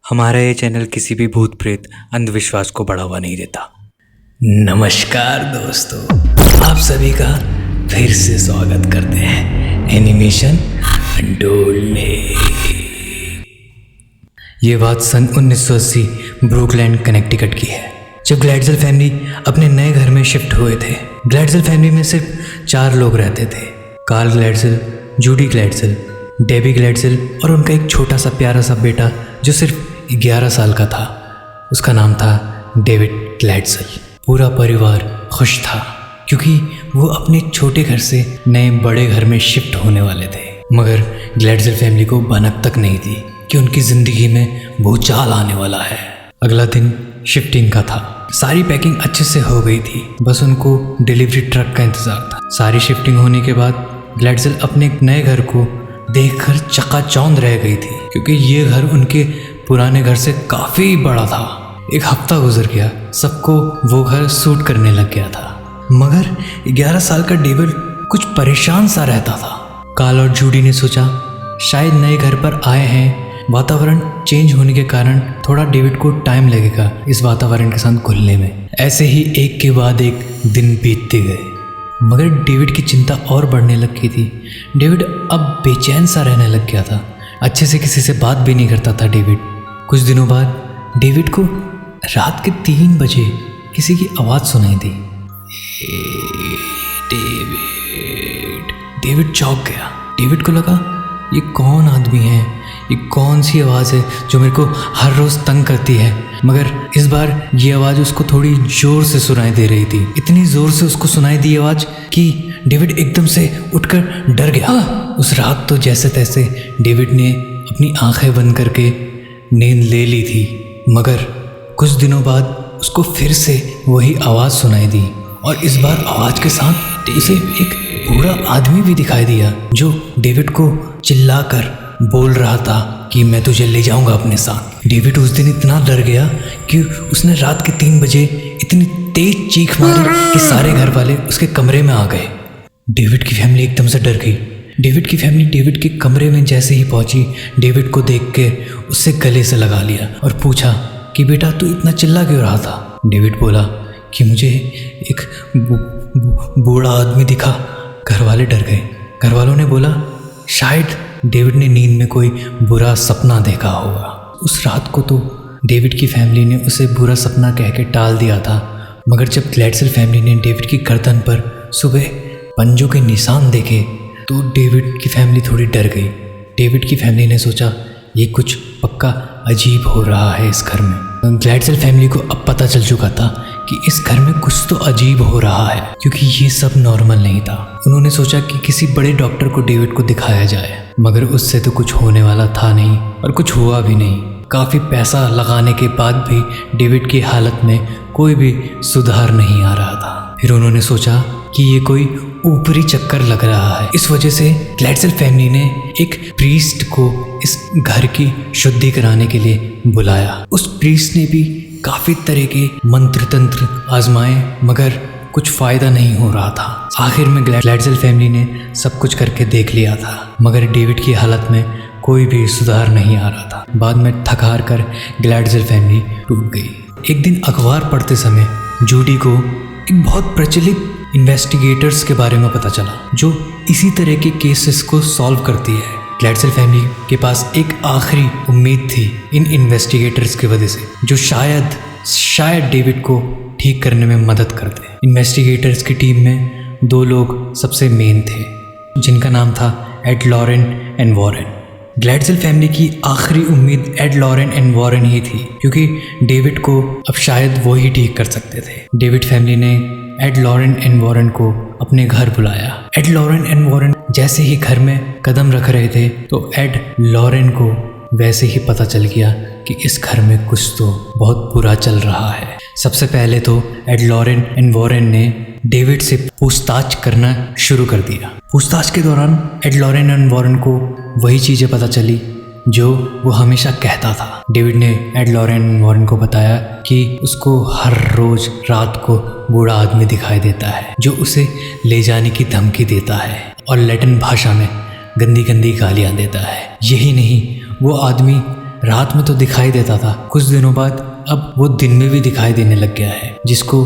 हमारा ये चैनल किसी भी भूत प्रेत अंधविश्वास को बढ़ावा नहीं देता। नमस्कार दोस्तों, आप सभी का फिर से स्वागत करते हैं एनिमेशन अनटोल्ड में। ये बात सन 1980 ब्रुकलैंड कनेक्टिकट की है, जब ग्लैडज़ेल फैमिली अपने नए घर में शिफ्ट हुए थे। ग्लैडज़ेल फैमिली में सिर्फ 4 लोग रहते थे: कार्ल ग्लैडज़ेल, जूडी ग्लैडज़ेल, डेबी ग्लैडज़ेल और उनका एक छोटा सा प्यारा सा बेटा जो सिर्फ 11 साल का था। उसका नाम था डेविड ग्लैडज़ेल। पूरा परिवार खुश था क्योंकि वो अपने छोटे घर से नए बड़े घर में शिफ्ट होने वाले थे। मगर ग्लैडज़ेल फैमिली को भनक तक नहीं थी कि उनकी ज़िंदगी में भूचाल आने वाला है। अगला दिन शिफ्टिंग का था। सारी पैकिंग अच्छे से हो गई थी, बस उनको डिलीवरी ट्रक का इंतज़ार था। सारी शिफ्टिंग होने के बाद ग्लैडज़ेल अपने नए घर को देखकर चकाचौंध रह गई थी, क्योंकि ये घर उनके पुराने घर से काफ़ी बड़ा था। एक हफ्ता गुजर गया, सबको वो घर सूट करने लग गया था, मगर 11 साल का डेविड कुछ परेशान सा रहता था। कार्ल और जूडी ने सोचा शायद नए घर पर आए हैं, वातावरण चेंज होने के कारण थोड़ा डेविड को टाइम लगेगा इस वातावरण के साथ घुलने में। ऐसे ही एक के बाद एक दिन बीतते गए, मगर डेविड की चिंता और बढ़ने लग गई थी। डेविड अब बेचैन सा रहने लग गया था, अच्छे से किसी से बात भी नहीं करता था डेविड। कुछ दिनों बाद डेविड को रात के 3 बजे किसी की आवाज़ सुनाई दी। डेविड चौंक गया। डेविड को लगा ये कौन आदमी है, ये कौन सी आवाज़ है जो मेरे को हर रोज़ तंग करती है। मगर इस बार ये आवाज़ उसको थोड़ी ज़ोर से सुनाई दे रही थी। इतनी ज़ोर से उसको सुनाई दी आवाज़ कि डेविड एकदम से उठकर डर गया। उस रात तो जैसे तैसे डेविड ने अपनी आंखें बंद करके नींद ले ली थी, मगर कुछ दिनों बाद उसको फिर से वही आवाज़ सुनाई दी, और इस बार आवाज़ के साथ उसे एक बूढ़ा आदमी भी दिखाई दिया जो डेविड को चिल्लाकर बोल रहा था कि मैं तुझे ले जाऊंगा अपने साथ। डेविड उस दिन इतना डर गया कि उसने रात के 3 बजे इतनी तेज चीख मारी कि सारे घर वाले उसके कमरे में आ गए। डेविड की फैमिली एकदम से डर गई। डेविड की फैमिली डेविड के कमरे में जैसे ही पहुंची, डेविड को देख के उससे गले से लगा लिया और पूछा कि बेटा तू इतना चिल्ला क्यों रहा था। डेविड बोला कि मुझे एक बूढ़ा आदमी दिखा। घर वाले डर गए। घर वालों ने बोला शायद डेविड ने नींद में कोई बुरा सपना देखा होगा। उस रात को तो डेविड की फैमिली ने उसे बुरा सपना कह के टाल दिया था, मगर जब ग्लैडज़ेल फैमिली ने डेविड की गर्दन पर सुबह पंजों के निशान देखे तो डेविड की फैमिली थोड़ी डर गई। डेविड की फैमिली ने सोचा ये कुछ पक्का अजीब हो रहा है इस घर में। ग्लैडज़ेल फैमिली को अब पता चल चुका था कि इस घर में कुछ तो अजीब हो रहा है, क्योंकि ये सब नॉर्मल नहीं था। उन्होंने सोचा कि किसी बड़े डॉक्टर को डेविड को दिखाया जाए, मगर उससे तो कुछ होने वाला था नहीं और कुछ हुआ भी नहीं। काफ़ी पैसा लगाने के बाद भी डेविड की हालत में कोई भी सुधार नहीं आ रहा था। फिर उन्होंने सोचा कि ये कोई ऊपरी चक्कर लग रहा है। इस वजह से ग्लैडज़ेल फैमिली ने एक प्रीस्ट को इस घर की शुद्धि कराने के लिए बुलाया। उस प्रीस्ट ने भी काफ़ी तरह के मंत्र तंत्र आजमाए, मगर कुछ फ़ायदा नहीं हो रहा था। आखिर में ग्लैडज़ेल फैमिली ने सब कुछ करके देख लिया था, मगर डेविड की हालत में कोई भी सुधार नहीं आ रहा था। बाद में थक हार कर ग्लैडज़ेल फैमिली टूट गई। एक दिन अखबार पढ़ते समय जूडी को एक बहुत प्रचलित इन्वेस्टिगेटर्स के बारे में पता चला जो इसी तरह के केसेस को सॉल्व करती है। ग्लैडज़ेल फैमिली के पास एक आखिरी उम्मीद थी इन इन्वेस्टिगेटर्स की वजह से, जो शायद डेविड को ठीक करने में मदद करते। इन्वेस्टिगेटर्स की टीम में 2 लोग सबसे मेन थे, जिनका नाम था Ed Lorraine and Warren. Glatzel family की आखिरी उम्मीद एड लॉरेन एंड वॉरेन ही थी, क्योंकि डेविड को अब शायद वो ही ठीक कर सकते थे। डेविड फैमिली ने एड लॉरेन एंड वॉरेन को अपने घर बुलाया। एड लॉरेन एंड वॉरेन जैसे ही घर में कदम रख रहे थे तो एड लॉरेन को वैसे ही पता चल गया कि इस घर में कुछ तो बहुत बुरा चल रहा है। सबसे पहले तो एड लॉरेन एंड वॉरेन ने डेविड से पूछताछ करना शुरू कर दिया। पूछताछ के दौरान एड लॉरेन एंड वॉरेन को वही चीज़ें पता चली जो वो हमेशा कहता था। डेविड ने एड लॉरेन एंड वॉरेन को बताया कि उसको हर रोज़ रात को बूढ़ा आदमी दिखाई देता है जो उसे ले जाने की धमकी देता है और लैटिन भाषा में गंदी गंदी गालियाँ देता है। यही नहीं, वो आदमी रात में तो दिखाई देता था, कुछ दिनों बाद अब वो दिन में भी दिखाई देने लग गया है, जिसको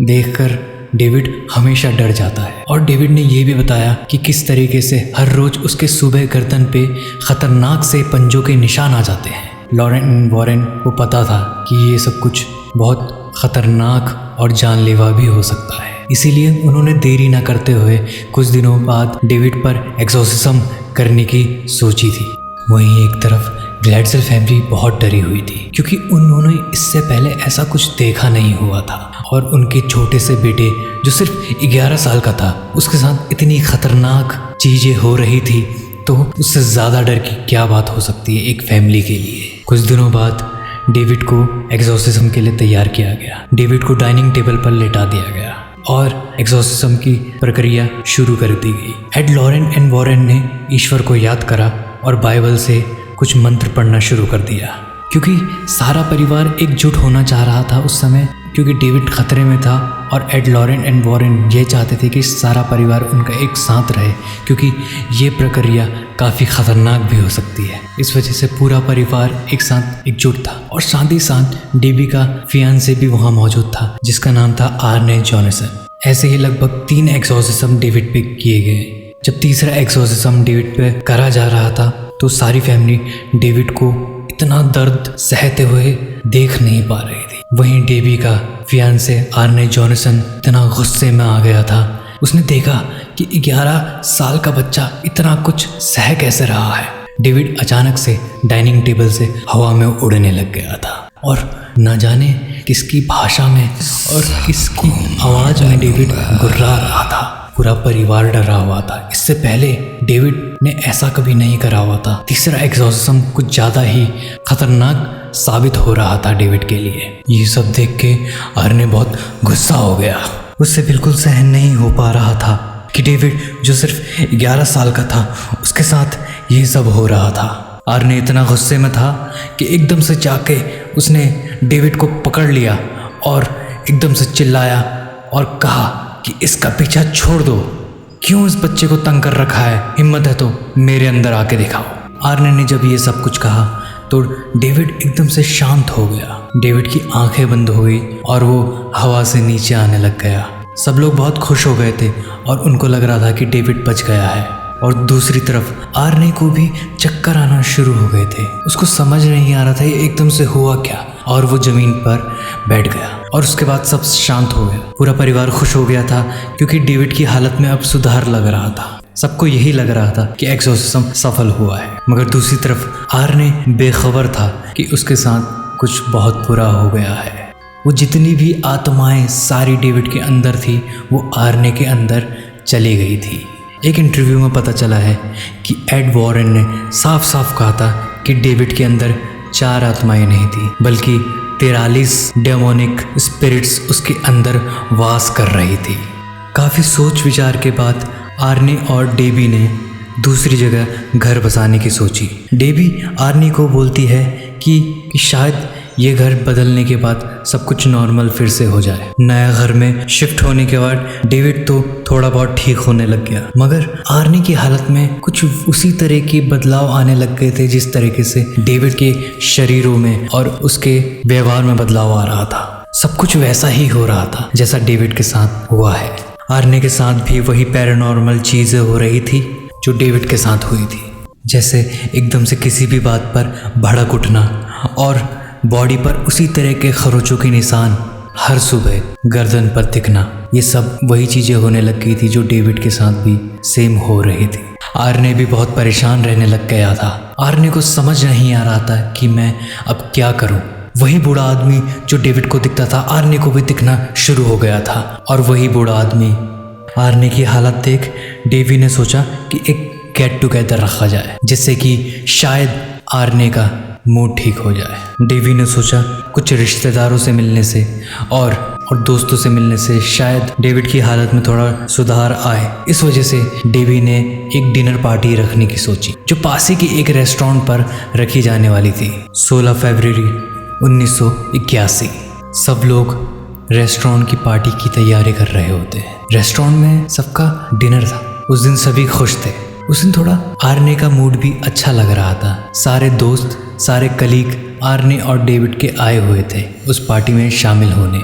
देखकर डेविड हमेशा डर जाता है। और डेविड ने ये भी बताया कि किस तरीके से हर रोज उसके सुबह गर्दन पे खतरनाक से पंजों के निशान आ जाते हैं। लॉरेन एंड वॉरेन को पता था कि ये सब कुछ बहुत खतरनाक और जानलेवा भी हो सकता है, इसीलिए उन्होंने देरी न करते हुए कुछ दिनों बाद डेविड पर एक्सोर्सिज्म करने की सोची थी। वहीं एक तरफ ग्लैडसेल फैमिली बहुत डरी हुई थी, क्योंकि उन्होंने इससे पहले ऐसा कुछ देखा नहीं हुआ था और उनके छोटे से बेटे जो सिर्फ 11 साल का था, उसके साथ इतनी खतरनाक चीज़ें हो रही थी, तो उससे ज़्यादा डर की क्या बात हो सकती है एक फैमिली के लिए। कुछ दिनों बाद डेविड को एक्सोर्सिज्म के लिए तैयार किया गया। डेविड को डाइनिंग टेबल पर लेटा दिया गया और एक्सोर्सिज्म की प्रक्रिया शुरू कर दी गई। एड लॉरेन एंड वॉरेन ने ईश्वर को याद करा और बाइबल से कुछ मंत्र पढ़ना शुरू कर दिया, क्योंकि सारा परिवार एकजुट होना चाह रहा था उस समय, क्योंकि डेविड खतरे में था और एड लॉरेन एंड वॉरेन ये चाहते थे कि सारा परिवार उनका एक साथ रहे, क्योंकि ये प्रक्रिया काफ़ी ख़तरनाक भी हो सकती है। इस वजह से पूरा परिवार एक साथ एकजुट था और साथ ही साथ डेबी का फियांसे भी वहाँ मौजूद था, जिसका नाम था आर्ने जॉनसन। ऐसे ही लगभग 3 एक्सोर्सिज्म डेविड पे किए गए। जब तीसरा एक्सोर्सिज्म डेविड पे करा जा रहा था तो सारी फैमिली डेविड को इतना दर्द सहते हुए देख नहीं पा रही थी। वहीं डेबी का फियांसे आर्ने जॉनसन इतना गुस्से में आ गया था। उसने देखा कि 11 साल का बच्चा इतना कुछ सह कैसे रहा है। डेविड अचानक से डाइनिंग टेबल से हवा में उड़ने लग गया था और न जाने किसकी भाषा में और किसकी आवाज़ में डेविड गुर्रा रहा था। पूरा परिवार डरा हुआ था। इससे पहले डेविड ने ऐसा कभी नहीं करा हुआ था। तीसरा एक्सोर्सिज्म कुछ ज़्यादा ही खतरनाक साबित हो रहा था डेविड के लिए। ये सब देख के आर्ने बहुत गुस्सा हो गया। उससे बिल्कुल सहन नहीं हो पा रहा था कि डेविड जो सिर्फ 11 साल का था उसके साथ ये सब हो रहा था। आर्ने इतना गुस्से में था कि एकदम से जाके उसने डेविड को पकड़ लिया और एकदम से चिल्लाया और कहा कि इसका पीछा छोड़ दो, क्यों इस बच्चे को तंग कर रखा है, हिम्मत है तो मेरे अंदर आके दिखाओ। आर्ने ने जब ये सब कुछ कहा तो डेविड एकदम से शांत हो गया। डेविड की आंखें बंद हो गई और वो हवा से नीचे आने लग गया। सब लोग बहुत खुश हो गए थे और उनको लग रहा था कि डेविड बच गया है। और दूसरी तरफ आर्ने को भी चक्कर आना शुरू हो गए थे। उसको समझ नहीं आ रहा था ये एकदम से हुआ क्या, और वो ज़मीन पर बैठ गया और उसके बाद सब शांत हो गया। पूरा परिवार खुश हो गया था क्योंकि डेविड की हालत में अब सुधार लग रहा था। सबको यही लग रहा था कि एक्सोर्सिज्म सफल हुआ है। मगर दूसरी तरफ आर्ने बेखबर था कि उसके साथ कुछ बहुत बुरा हो गया है। वो जितनी भी आत्माएं सारी डेविड के अंदर थी वो आर्ने के अंदर चली गई थी। एक इंटरव्यू में पता चला है कि एड वॉरेन ने साफ साफ कहा था कि डेविड के अंदर 4 आत्माएं नहीं थी बल्कि 43 डेमोनिक स्पिरिट्स उसके अंदर वास कर रही थी। काफ़ी सोच विचार के बाद आर्ने और डेबी ने दूसरी जगह घर बसाने की सोची। डेबी आर्ने को बोलती है कि शायद ये घर बदलने के बाद सब कुछ नॉर्मल फिर से हो जाए। नया घर में शिफ्ट होने के बाद डेविड तो थोड़ा बहुत ठीक होने लग गया, मगर आर्ने की हालत में कुछ उसी तरह के बदलाव आने लग गए थे जिस तरीके से डेविड के शरीरों में और उसके व्यवहार में बदलाव आ रहा था। सब कुछ वैसा ही हो रहा था जैसा डेविड के साथ हुआ है। आर्ने के साथ भी वही पैरानॉर्मल चीज़ें हो रही थी जो डेविड के साथ हुई थी, जैसे एकदम से किसी भी बात पर भड़क उठना और बॉडी पर उसी तरह के खरोचों के निशान हर सुबह गर्दन पर दिखना। ये सब वही चीज़ें होने लग गई थी जो डेविड के साथ भी सेम हो रही थी। आर्ने भी बहुत परेशान रहने लग गया था। आर्ने को समझ नहीं आ रहा था कि मैं अब क्या करूं। वही बूढ़ा आदमी जो डेविड को दिखता था आर्ने को भी दिखना शुरू हो गया था, और वही बूढ़ा आदमी। आर्ने की हालत देख डेवी ने सोचा कि एक गेट टुगेदर रखा जाए जिससे कि शायद आर्ने का मूड ठीक हो जाए। डेवी ने सोचा कुछ रिश्तेदारों से मिलने से और दोस्तों से मिलने से शायद डेविड की हालत में थोड़ा सुधार आए। इस वजह से डेवी ने एक डिनर पार्टी रखने की सोची जो पास ही की एक रेस्टोरेंट पर रखी जाने वाली थी। 16 फरवरी 1981 सब लोग रेस्टोरेंट की पार्टी की तैयारी कर रहे होते हैं। रेस्टोरेंट में सबका डिनर था। उस दिन सभी खुश थे। उस दिन थोड़ा आर्ने का मूड भी अच्छा लग रहा था। सारे दोस्त सारे कलीग आर्ने और डेविड के आए हुए थे उस पार्टी में शामिल होने।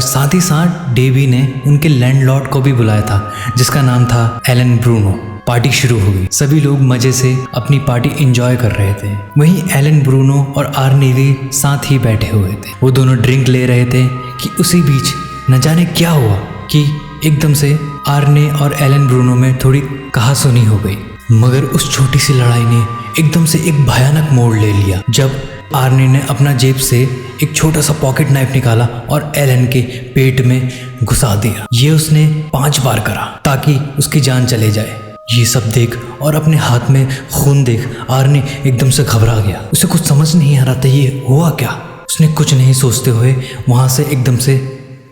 साथ ही साथ डेवी ने उनके लैंडलॉर्ड को भी बुलाया था जिसका नाम था एलन ब्रूनो। पार्टी शुरू हो गई। सभी लोग मजे से अपनी पार्टी एंजॉय कर रहे थे। वहीं एलन ब्रूनो और आर्ने भी साथ ही बैठे हुए थे। वो दोनों ड्रिंक ले रहे थे कि उसी बीच न जाने क्या हुआ कि एकदम से आर्ने और एलन ब्रूनो में थोड़ी कहासुनी हो गई। मगर उस छोटी सी लड़ाई ने एकदम से एक भयानक मोड़ ले लिया जब आर्ने ने अपना जेब से एक छोटा सा पॉकेट नाइफ निकाला और एलन के पेट में घुसा दिया। ये उसने 5 बार करा ताकि उसकी जान चले जाए। ये सब देख और अपने हाथ में खून देख आर्ने एकदम से घबरा गया। उसे कुछ समझ नहीं आ रहा था ये हुआ क्या। उसने कुछ नहीं सोचते हुए वहाँ से एकदम से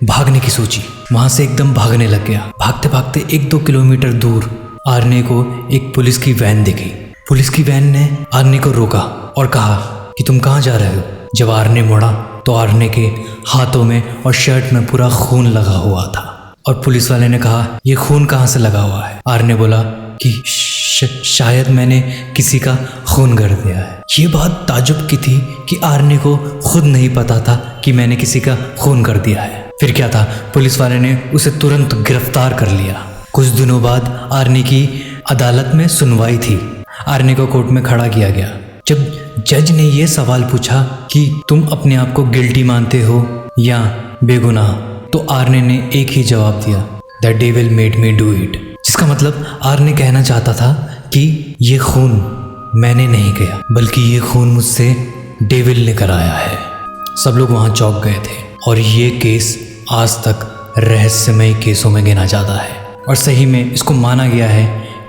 भागने की सोची। वहाँ से एकदम भागने लग गया। भागते भागते 1-2 किलोमीटर दूर आर्ने को एक पुलिस की वैन दिखी। पुलिस की वैन ने आर्ने को रोका और कहा कि तुम कहाँ जा रहे हो। जब आर्ने मुड़ा तो आर्ने के हाथों में और शर्ट में पूरा खून लगा हुआ था और पुलिस वाले ने कहा ये खून कहाँ से लगा हुआ है। आर्ने बोला कि शायद मैंने किसी का खून कर दिया है। ये बात ताज्जुब की थी कि आर्ने को खुद नहीं पता था कि मैंने किसी का खून कर दिया है। फिर क्या था, पुलिस वाले ने उसे तुरंत गिरफ्तार कर लिया। कुछ दिनों बाद आर्ने की अदालत में सुनवाई थी। आर्ने को कोर्ट में खड़ा किया गया। जब जज ने यह सवाल पूछा कि तुम अपने आप को गिल्टी मानते हो या बेगुनाह, तो आर्ने ने एक ही जवाब दिया, the devil made me do it. जिसका मतलब आर्ने कहना चाहता था कि ये खून मैंने नहीं किया बल्कि ये खून मुझसे डेविल ने कराया है। सब लोग वहाँ चौंक गए थे और ये केस आज तक रहस्यमय केसों में गिना जाता है और सही में इसको माना गया है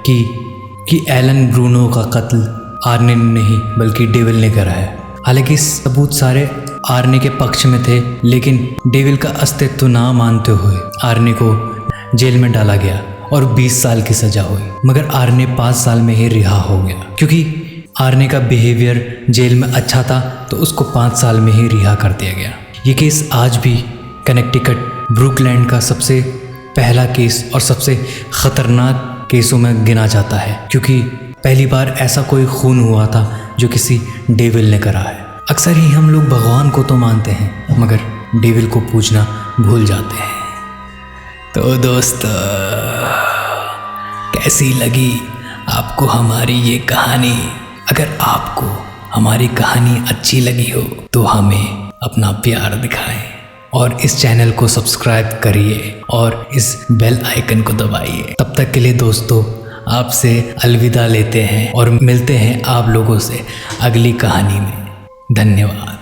कि एलन ब्रूनो का कत्ल आर्ने ने नहीं बल्कि डेविल ने करा है। हालांकि सबूत सारे आर्ने के पक्ष में थे, लेकिन डेविल का अस्तित्व ना मानते हुए आर्ने को जेल में डाला गया और 20 साल की सजा हुई। मगर आर्ने 5 साल में ही रिहा हो गया क्योंकि आर्ने का बिहेवियर जेल में अच्छा था, तो उसको 5 साल में ही रिहा कर दिया गया। ये केस आज भी कनेक्टिकट ब्रुकलैंड का सबसे पहला केस और सबसे ख़तरनाक केसों में गिना जाता है क्योंकि पहली बार ऐसा कोई खून हुआ था जो किसी डेविल ने करा है। अक्सर ही हम लोग भगवान को तो मानते हैं मगर डेविल को पूजना भूल जाते हैं। तो दोस्तों, कैसी लगी आपको हमारी ये कहानी? अगर आपको हमारी कहानी अच्छी लगी हो तो हमें अपना प्यार दिखाएं और इस चैनल को सब्सक्राइब करिए और इस बेल आइकन को दबाइए। तब तक के लिए दोस्तों, आपसे अलविदा लेते हैं और मिलते हैं आप लोगों से अगली कहानी में। धन्यवाद।